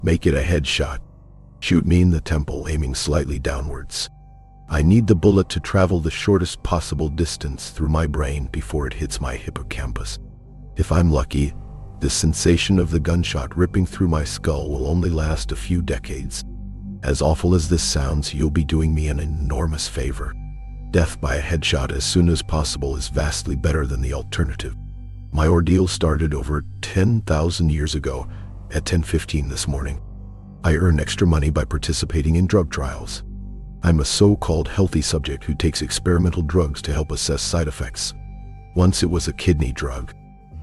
Make it a headshot. Shoot me in the temple, aiming slightly downwards. I need the bullet to travel the shortest possible distance through my brain before it hits my hippocampus. If I'm lucky, the sensation of the gunshot ripping through my skull will only last a few decades. As awful as this sounds, you'll be doing me an enormous favor. Death by a headshot as soon as possible is vastly better than the alternative. My ordeal started over 10,000 years ago at 10:15 this morning. I earn extra money by participating in drug trials. I'm a so-called healthy subject who takes experimental drugs to help assess side effects. Once it was a kidney drug.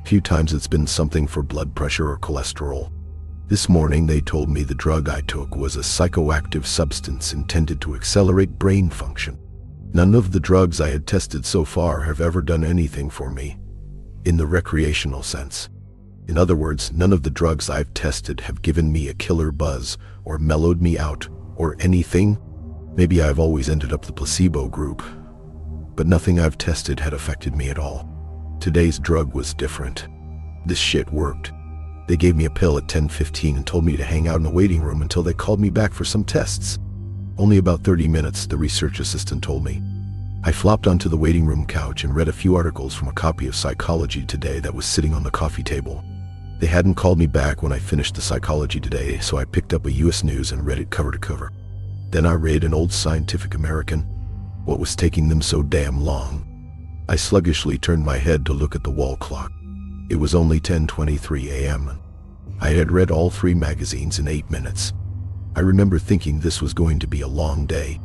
A few times it's been something for blood pressure or cholesterol. This morning they told me the drug I took was a psychoactive substance intended to accelerate brain function. None of the drugs I had tested so far have ever done anything for me, in the recreational sense. In other words, none of the drugs I've tested have given me a killer buzz, or mellowed me out, or anything. Maybe I've always ended up the placebo group, but nothing I've tested had affected me at all. Today's drug was different. This shit worked. They gave me a pill at 10:15 and told me to hang out in the waiting room until they called me back for some tests. Only about 30 minutes, the research assistant told me. I flopped onto the waiting room couch and read a few articles from a copy of Psychology Today that was sitting on the coffee table. They hadn't called me back when I finished the Psychology Today, so I picked up a US News and read it cover to cover. Then I read an old Scientific American. What was taking them so damn long? I sluggishly turned my head to look at the wall clock. It was only 10:23 a.m. I had read all 3 magazines in 8 minutes. I remember thinking this was going to be a long day.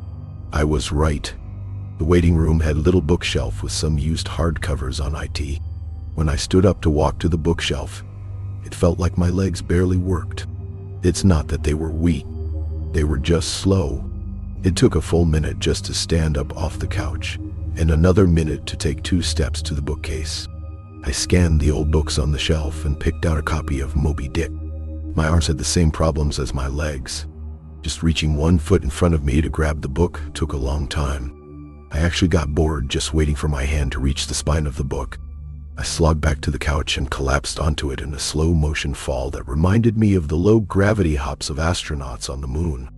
I was right. The waiting room had a little bookshelf with some used hardcovers on it. When I stood up to walk to the bookshelf, it felt like my legs barely worked. It's not that they were weak. They were just slow. It took a full minute just to stand up off the couch, and another minute to take 2 steps to the bookcase. I scanned the old books on the shelf and picked out a copy of Moby Dick. My arms had the same problems as my legs. Just reaching 1 foot in front of me to grab the book took a long time. I actually got bored just waiting for my hand to reach the spine of the book. I slogged back to the couch and collapsed onto it in a slow-motion fall that reminded me of the low-gravity hops of astronauts on the moon.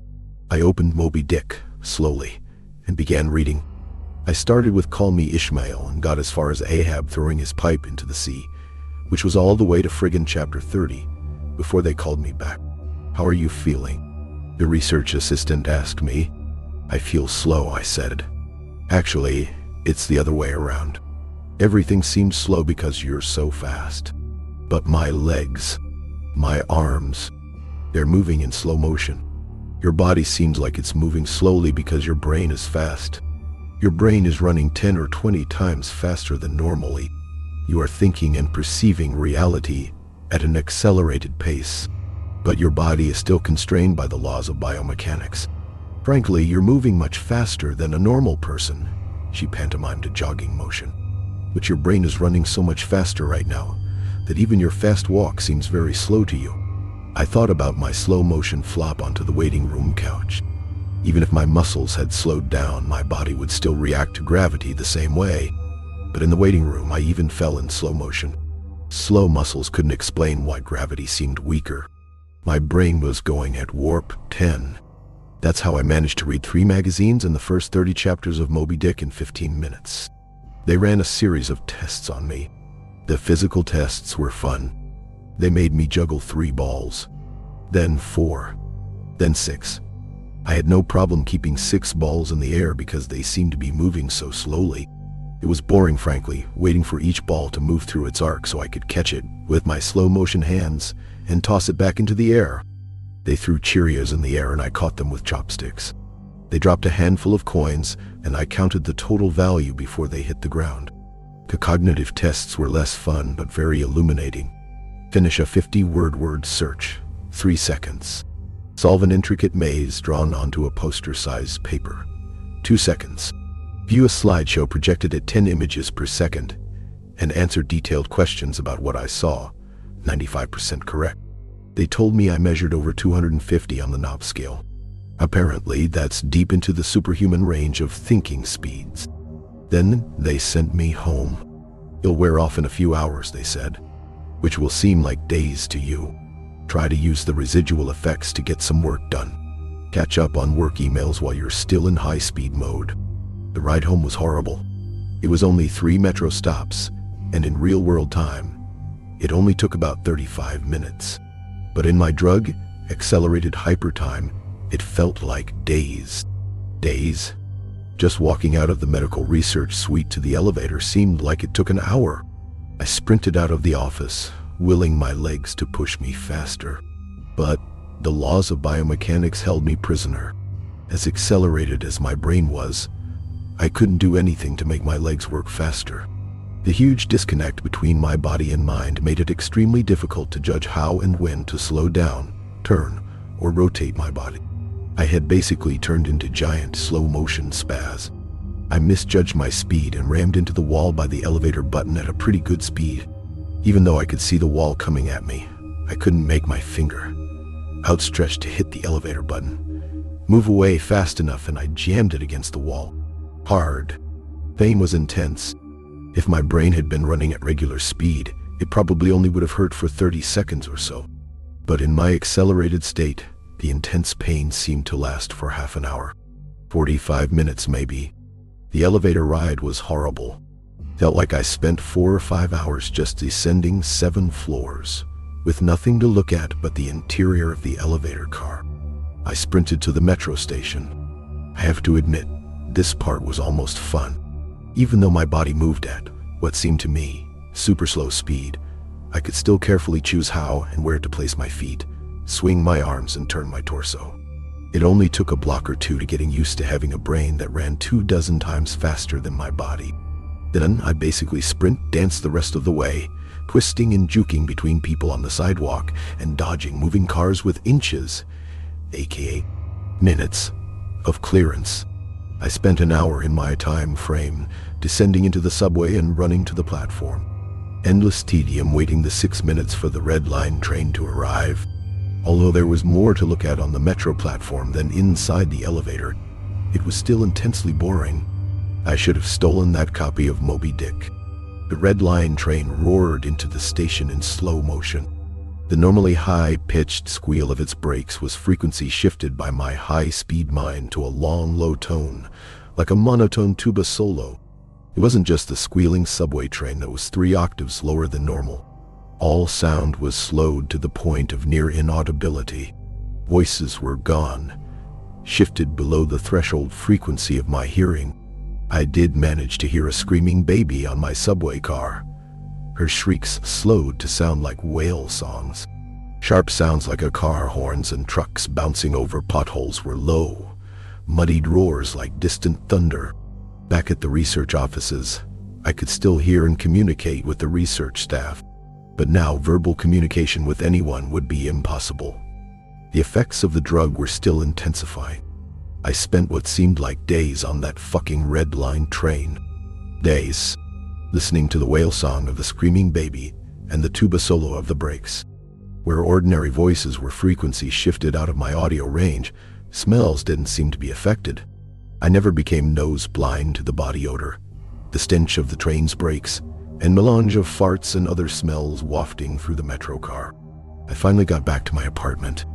I opened Moby Dick, slowly, and began reading. I started with Call Me Ishmael and got as far as Ahab throwing his pipe into the sea, which was all the way to friggin' chapter 30, before they called me back. "How are you feeling?" the research assistant asked me. "I feel slow," I said. "Actually, it's the other way around. Everything seems slow because you're so fast. But my legs, my arms, they're moving in slow motion. Your body seems like it's moving slowly because your brain is fast. Your brain is running 10 or 20 times faster than normally. You are thinking and perceiving reality at an accelerated pace, but your body is still constrained by the laws of biomechanics. Frankly, you're moving much faster than a normal person." She pantomimed a jogging motion. "But your brain is running so much faster right now that even your fast walk seems very slow to you." I thought about my slow motion flop onto the waiting room couch. Even if my muscles had slowed down, my body would still react to gravity the same way. But in the waiting room, I even fell in slow motion. Slow muscles couldn't explain why gravity seemed weaker. My brain was going at warp 10. That's how I managed to read 3 magazines and the first 30 chapters of Moby Dick in 15 minutes. They ran a series of tests on me. The physical tests were fun. They made me juggle 3 balls, then 4, then 6. I had no problem keeping 6 balls in the air because they seemed to be moving so slowly. It was boring, frankly, waiting for each ball to move through its arc so I could catch it with my slow-motion hands and toss it back into the air. They threw Cheerios in the air and I caught them with chopsticks. They dropped a handful of coins and I counted the total value before they hit the ground. The cognitive tests were less fun but very illuminating. Finish a 50-word search, 3 seconds. Solve an intricate maze drawn onto a poster-sized paper, 2 seconds. View a slideshow projected at 10 images per second and answer detailed questions about what I saw, 95% correct. They told me I measured over 250 on the knob scale. Apparently, that's deep into the superhuman range of thinking speeds. Then they sent me home. "You'll wear off in a few hours," they said, "which will seem like days to you. Try to use the residual effects to get some work done. Catch up on work emails while you're still in high-speed mode. The ride home was horrible. It was only 3 metro stops, and in real-world time, it only took about 35 minutes. But in my drug-accelerated hypertime, it felt like days. Days? Just walking out of the medical research suite to the elevator seemed like it took an hour. I sprinted out of the office, willing my legs to push me faster. But the laws of biomechanics held me prisoner. As accelerated as my brain was, I couldn't do anything to make my legs work faster. The huge disconnect between my body and mind made it extremely difficult to judge how and when to slow down, turn, or rotate my body. I had basically turned into giant slow-motion spaz. I misjudged my speed and rammed into the wall by the elevator button at a pretty good speed. Even though I could see the wall coming at me, I couldn't make my finger outstretched to hit the elevator button move away fast enough, and I jammed it against the wall. Hard. Pain was intense. If my brain had been running at regular speed, it probably only would have hurt for 30 seconds or so. But in my accelerated state, the intense pain seemed to last for half an hour. 45 minutes maybe. The elevator ride was horrible. Felt like I spent 4 or 5 hours just descending 7 floors, with nothing to look at but the interior of the elevator car. I sprinted to the metro station. I have to admit, this part was almost fun. Even though my body moved at, what seemed to me, super slow speed, I could still carefully choose how and where to place my feet, swing my arms, and turn my torso. It only took a block or two to getting used to having a brain that ran 24 times faster than my body. Then I basically sprint danced the rest of the way, twisting and juking between people on the sidewalk and dodging moving cars with inches, aka minutes, of clearance. I spent an hour in my time frame, descending into the subway and running to the platform. Endless tedium waiting the 6 minutes for the red line train to arrive. Although there was more to look at on the metro platform than inside the elevator, it was still intensely boring. I should have stolen that copy of Moby Dick. The red line train roared into the station in slow motion. The normally high-pitched squeal of its brakes was frequency shifted by my high-speed mind to a long, low tone, like a monotone tuba solo. It wasn't just the squealing subway train that was 3 octaves lower than normal. All sound was slowed to the point of near inaudibility. Voices were gone, shifted below the threshold frequency of my hearing. I did manage to hear a screaming baby on my subway car. Her shrieks slowed to sound like whale songs. Sharp sounds like a car horns and trucks bouncing over potholes were low, muddied roars like distant thunder. Back at the research offices, I could still hear and communicate with the research staff, but now verbal communication with anyone would be impossible. The effects of the drug were still intensifying. I spent what seemed like days on that fucking red line train. Days, listening to the whale song of the screaming baby and the tuba solo of the brakes. Where ordinary voices were frequency shifted out of my audio range, smells didn't seem to be affected. I never became nose blind to the body odor, the stench of the train's brakes, and melange of farts and other smells wafting through the metro car. I finally got back to my apartment.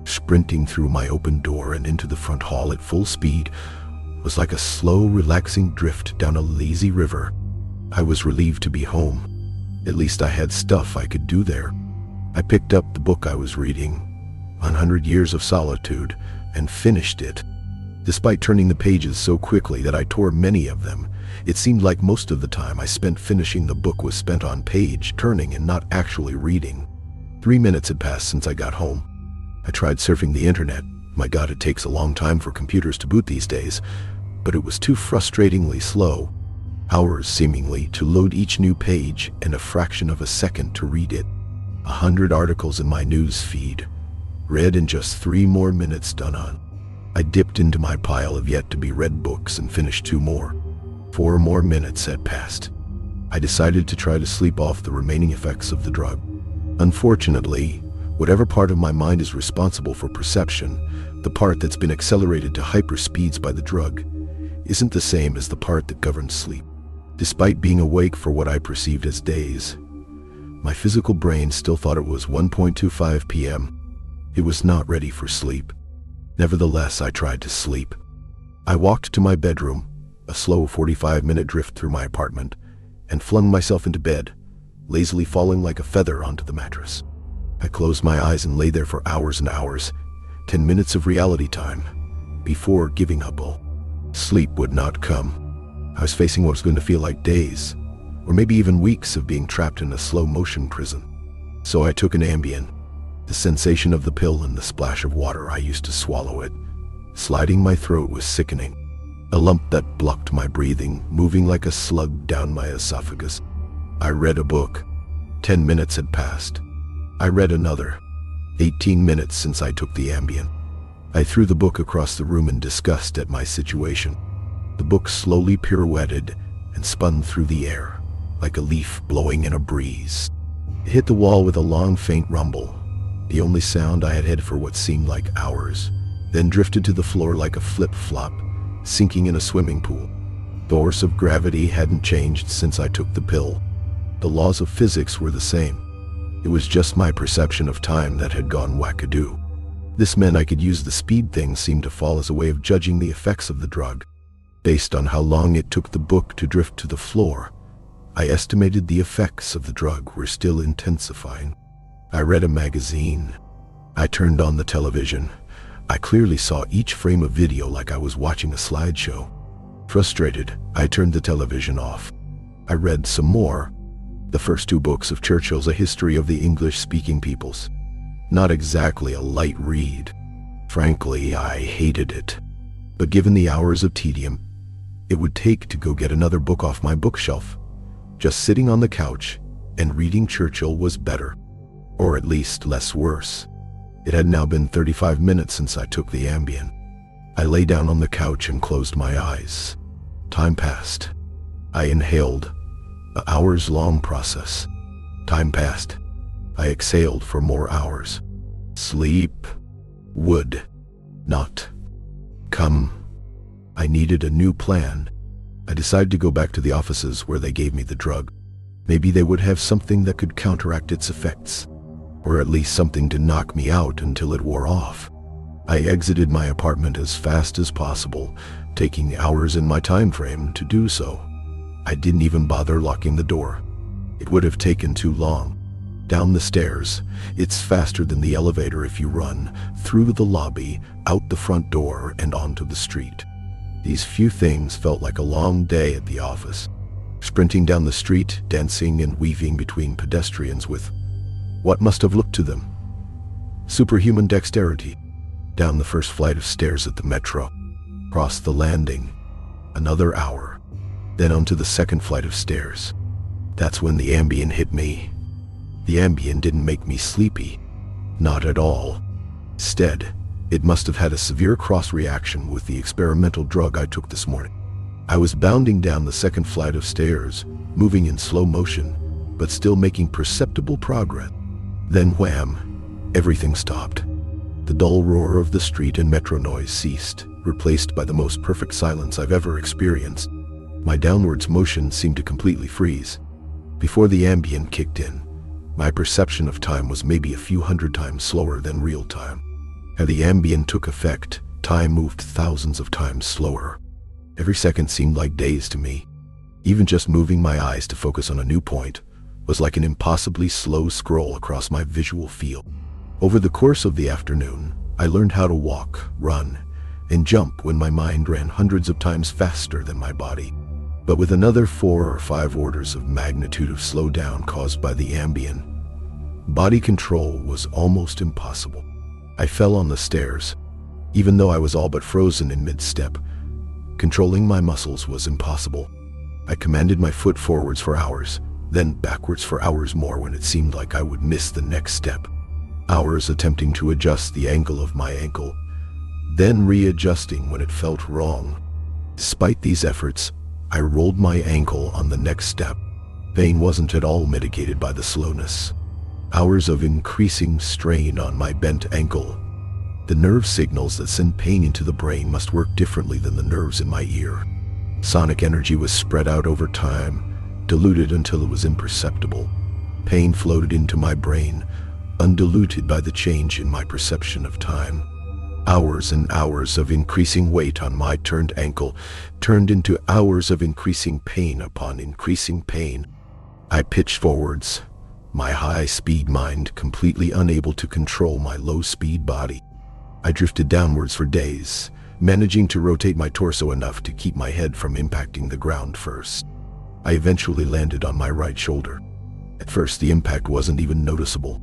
Sprinting through my open door and into the front hall at full speed was like a slow, relaxing drift down a lazy river. I was relieved to be home. At least I had stuff I could do there. I picked up the book I was reading, 100 Years of Solitude, and finished it. Despite turning the pages so quickly that I tore many of them, it seemed like most of the time I spent finishing the book was spent on page turning and not actually reading. 3 minutes had passed since I got home. I tried surfing the internet. My God, it takes a long time for computers to boot these days, but it was too frustratingly slow. Hours, seemingly, to load each new page and a fraction of a second to read it. 100 articles in my news feed. Read in just 3 more minutes done on. I dipped into my pile of yet-to-be-read books and finished 2 more. 4 more minutes had passed. I decided to try to sleep off the remaining effects of the drug. Unfortunately, whatever part of my mind is responsible for perception, the part that's been accelerated to hyperspeeds by the drug, isn't the same as the part that governs sleep. Despite being awake for what I perceived as days, My physical brain still thought it was 1:25 p.m. It was not ready for sleep. Nevertheless, I tried to sleep. I walked to my bedroom, a slow 45-minute drift through my apartment, and flung myself into bed, lazily falling like a feather onto the mattress. I closed my eyes and lay there for hours and hours, 10 minutes of reality time, before giving up all. Sleep would not come. I was facing what was going to feel like days, or maybe even weeks of being trapped in a slow-motion prison. So I took an Ambien. The sensation of the pill and the splash of water I used to swallow it, sliding my throat, was sickening. A lump that blocked my breathing, moving like a slug down my esophagus. I read a book. 10 minutes had passed. I read another. 18 minutes since I took the Ambien. I threw the book across the room in disgust at my situation. The book slowly pirouetted and spun through the air, like a leaf blowing in a breeze. It hit the wall with a long, faint rumble, the only sound I had had for what seemed like hours, then drifted to the floor like a flip-flop, sinking in a swimming pool. The force of gravity hadn't changed since I took the pill. The laws of physics were the same. It was just my perception of time that had gone wackadoo. This meant I could use the speed thing seemed to fall as a way of judging the effects of the drug. Based on how long it took the book to drift to the floor, I estimated the effects of the drug were still intensifying. I read a magazine. I turned on the television. I clearly saw each frame of video like I was watching a slideshow. Frustrated, I turned the television off. I read some more. The first 2 books of Churchill's A History of the English-Speaking Peoples. Not exactly a light read. Frankly, I hated it. But given the hours of tedium it would take to go get another book off my bookshelf, just sitting on the couch and reading Churchill was better. Or at least less worse. It had now been 35 minutes since I took the Ambien. I lay down on the couch and closed my eyes. Time passed. I inhaled. An hours-long process. Time passed. I exhaled for more hours. Sleep would not come. I needed a new plan. I decided to go back to the offices where they gave me the drug. Maybe they would have something that could counteract its effects, or at least something to knock me out until it wore off. I exited my apartment as fast as possible, taking hours in my time frame to do so. I didn't even bother locking the door. It would have taken too long. Down the stairs, it's faster than the elevator if you run, through the lobby, out the front door, and onto the street. These few things felt like a long day at the office. Sprinting down the street, dancing and weaving between pedestrians with what must have looked to them superhuman dexterity. Down the first flight of stairs at the metro. Across the landing. Another hour. Then onto the second flight of stairs. That's when the Ambien hit me. The Ambien didn't make me sleepy. Not at all. Instead, it must have had a severe cross-reaction with the experimental drug I took this morning. I was bounding down the second flight of stairs, moving in slow motion, but still making perceptible progress. Then wham, everything stopped. The dull roar of the street and metro noise ceased, replaced by the most perfect silence I've ever experienced. My downwards motion seemed to completely freeze. Before the Ambien kicked in, my perception of time was maybe a few hundred times slower than real time. As the Ambien took effect, time moved thousands of times slower. Every second seemed like days to me. Even just moving my eyes to focus on a new point was like an impossibly slow scroll across my visual field. Over the course of the afternoon, I learned how to walk, run, and jump when my mind ran hundreds of times faster than my body. But with another 4 or 5 orders of magnitude of slowdown caused by the Ambien, body control was almost impossible. I fell on the stairs. Even though I was all but frozen in mid-step, controlling my muscles was impossible. I commanded my foot forwards for hours, then backwards for hours more when it seemed like I would miss the next step. Hours attempting to adjust the angle of my ankle, then readjusting when it felt wrong. Despite these efforts, I rolled my ankle on the next step. Pain wasn't at all mitigated by the slowness. Hours of increasing strain on my bent ankle. The nerve signals that send pain into the brain must work differently than the nerves in my ear. Sonic energy was spread out over time, diluted until it was imperceptible. Pain floated into my brain, undiluted by the change in my perception of time. Hours and hours of increasing weight on my turned ankle turned into hours of increasing pain upon increasing pain. I pitched forwards, my high-speed mind completely unable to control my low-speed body. I drifted downwards for days, managing to rotate my torso enough to keep my head from impacting the ground first. I eventually landed on my right shoulder. At first, the impact wasn't even noticeable.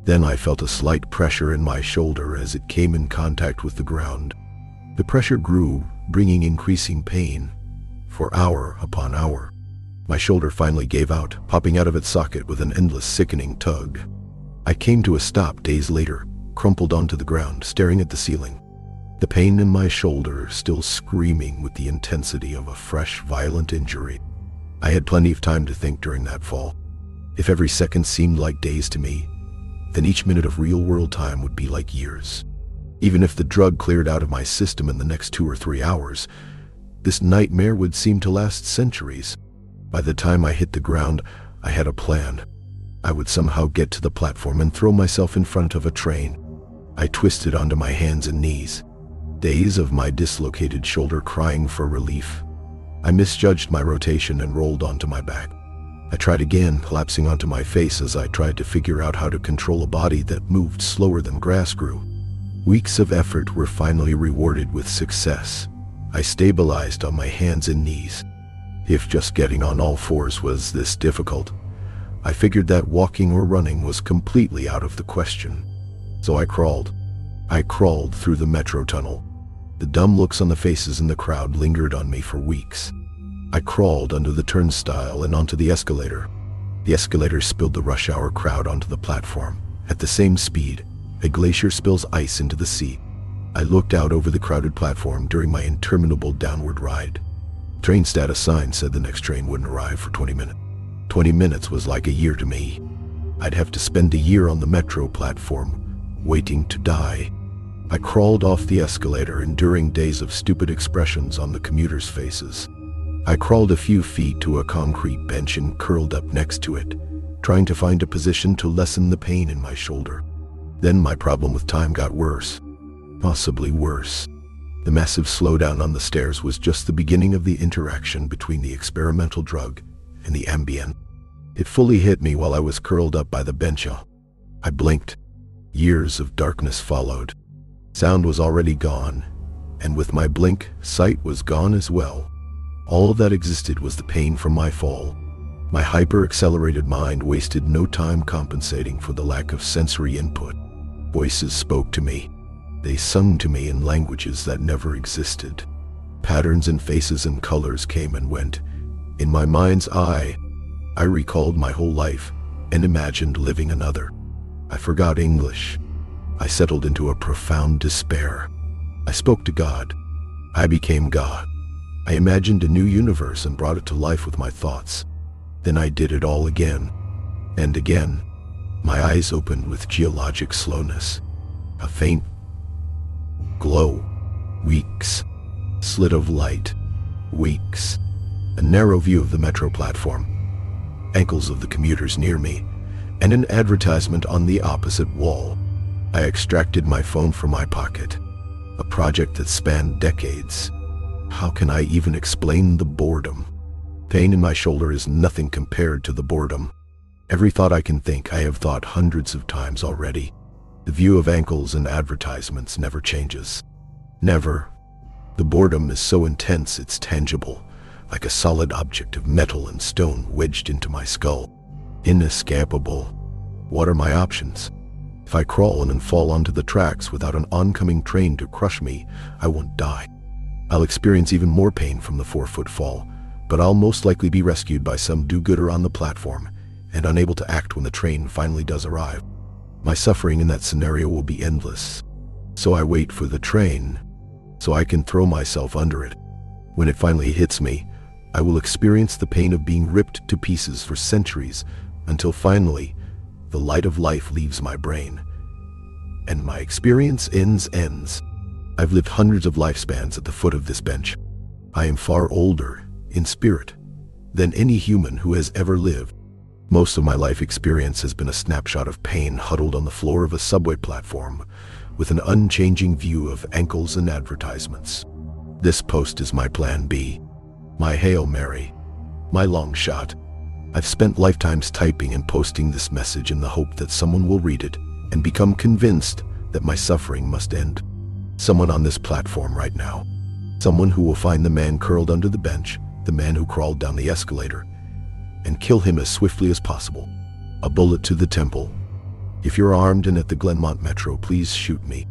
Then I felt a slight pressure in my shoulder as it came in contact with the ground. The pressure grew, bringing increasing pain. For hour upon hour, my shoulder finally gave out, popping out of its socket with an endless sickening tug. I came to a stop days later, crumpled onto the ground, staring at the ceiling. The pain in my shoulder still screaming with the intensity of a fresh, violent injury. I had plenty of time to think during that fall. If every second seemed like days to me, then each minute of real-world time would be like years. Even if the drug cleared out of my system in the next 2 or 3 hours, this nightmare would seem to last centuries. By the time I hit the ground, I had a plan. I would somehow get to the platform and throw myself in front of a train. I twisted onto my hands and knees, days of my dislocated shoulder crying for relief. I misjudged my rotation and rolled onto my back. I tried again, collapsing onto my face as I tried to figure out how to control a body that moved slower than grass grew. Weeks of effort were finally rewarded with success. I stabilized on my hands and knees. If just getting on all fours was this difficult, I figured that walking or running was completely out of the question. So I crawled. I crawled through the metro tunnel. The dumb looks on the faces in the crowd lingered on me for weeks. I crawled under the turnstile and onto the escalator. The escalator spilled the rush hour crowd onto the platform. At the same speed, a glacier spills ice into the sea. I looked out over the crowded platform during my interminable downward ride. Train status sign said the next train wouldn't arrive for 20 minutes. 20 minutes was like a year to me. I'd have to spend a year on the metro platform, waiting to die. I crawled off the escalator, enduring days of stupid expressions on the commuters' faces. I crawled a few feet to a concrete bench and curled up next to it, trying to find a position to lessen the pain in my shoulder. Then my problem with time got worse. Possibly worse. The massive slowdown on the stairs was just the beginning of the interaction between the experimental drug and the ambient. It fully hit me while I was curled up by the bench. I blinked. Years of darkness followed. Sound was already gone, and with my blink, sight was gone as well. All that existed was the pain from my fall. My hyper-accelerated mind wasted no time compensating for the lack of sensory input. Voices spoke to me. They sung to me in languages that never existed. Patterns and faces and colors came and went. In my mind's eye, I recalled my whole life and imagined living another. I forgot English. I settled into a profound despair. I spoke to God. I became God. I imagined a new universe and brought it to life with my thoughts. Then I did it all again and again. My eyes opened with geologic slowness. A faint glow. Weeks. Slit of light. Weeks. A narrow view of the metro platform. Ankles of the commuters near me, and an advertisement on the opposite wall. I extracted my phone from my pocket. A project that spanned decades. How can I even explain the boredom? Pain in my shoulder is nothing compared to the boredom. Every thought I can think, I have thought hundreds of times already. The view of ankles and advertisements never changes. Never. The boredom is so intense it's tangible, like a solid object of metal and stone wedged into my skull. Inescapable. What are my options? If I crawl and fall onto the tracks without an oncoming train to crush me, I won't die. I'll experience even more pain from the 4-foot fall, but I'll most likely be rescued by some do-gooder on the platform and unable to act when the train finally does arrive. My suffering in that scenario will be endless. So I wait for the train, so I can throw myself under it. When it finally hits me, I will experience the pain of being ripped to pieces for centuries, until finally, the light of life leaves my brain, and my experience ends. I've lived hundreds of lifespans at the foot of this bench. I am far older, in spirit, than any human who has ever lived. Most of my life experience has been a snapshot of pain huddled on the floor of a subway platform with an unchanging view of ankles and advertisements. This post is my plan B, my Hail Mary, my long shot. I've spent lifetimes typing and posting this message in the hope that someone will read it and become convinced that my suffering must end. Someone on this platform right now. Someone who will find the man curled under the bench, the man who crawled down the escalator, and kill him as swiftly as possible. A bullet to the temple. If you're armed and at the Glenmont Metro, please shoot me.